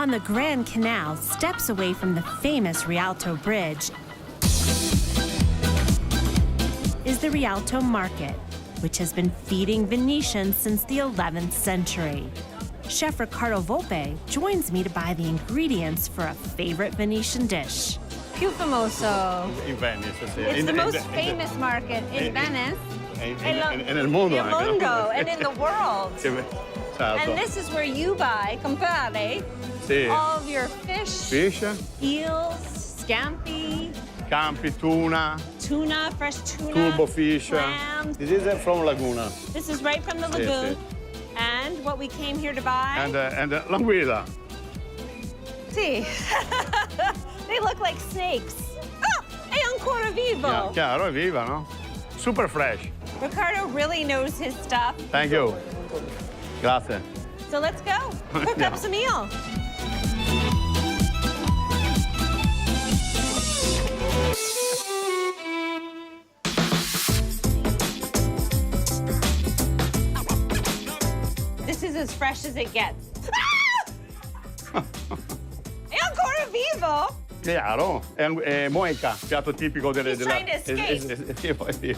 On the Grand Canal, steps away from the famous Rialto Bridge, is the Rialto Market, which has been feeding Venetians since the 11th century. Chef Riccardo Volpe joins me to buy the ingredients for a favorite Venetian dish. Più famoso. In Venice, sì. It's the most famous market in Venice. E nel mondo Nel anche. mondo and in the world. Certo. And this is where you buy, comprare, Sì. all of your fish, eels, scampi, Campi, tuna, tuna, fresh tuna, turbo fish. clams. This is from Laguna. This is right from the Sì, lagoon. sì. And what we came here to buy. And l'anguilla. Sì. They look like snakes. Oh, è ancora vivo. Yeah, chiaro, è viva, no? Super fresh. Riccardo really knows his stuff. Thank you. Grazie. So let's go. Cook Yeah. up some eel. This is as fresh as it gets. Ah! È ancora vivo. Chiaro, è moeca, piatto tipico delle... He's trying to escape. Sì.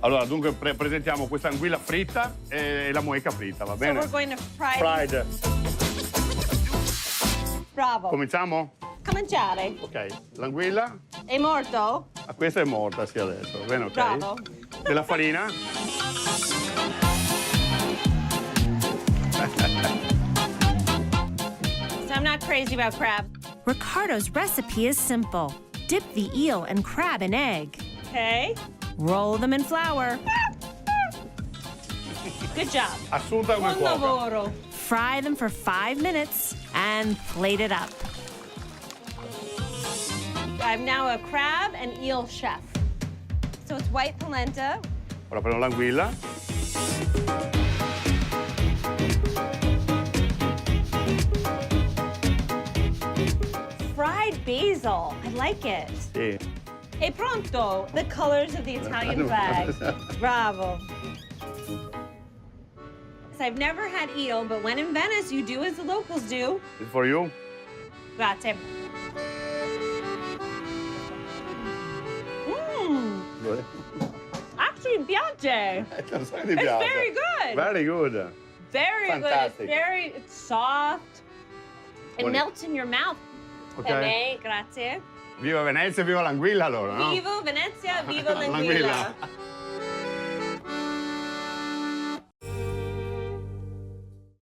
Allora, dunque presentiamo questa anguilla fritta e la moeca fritta, va bene? So we're going to fry Fried. Bravo. Cominciamo? Cominciare. Ok, l'anguilla, È morto? questa è morta, sì, adesso, va bene, ok? Bravo. Della farina. So I'm not crazy about crab. Riccardo's recipe is simple. Dip the eel and crab in egg. Okay. Roll them in flour. Good job. Assunta come Buon cuoca. lavoro. Fry them for 5 minutes and plate it up. I'm now a crab and eel chef. So it's white polenta. Ora prendo l'anguilla. Fried basil. I like it. Sì. È pronto. The colors of the Italian flag. Bravo. So I've never had eel, but when in Venice, you do as the locals do. It's for you. Grazie. Good. Actually, piace. Lo sai che ti It's piace? very good. Very good. Very Fantastic. good. It's soft. It Buoni- melts in your mouth. Ok. Per me, grazie. Viva Venezia, viva l'anguilla allora, no? Vivo Venezia, vivo L'anguilla. l'anguilla.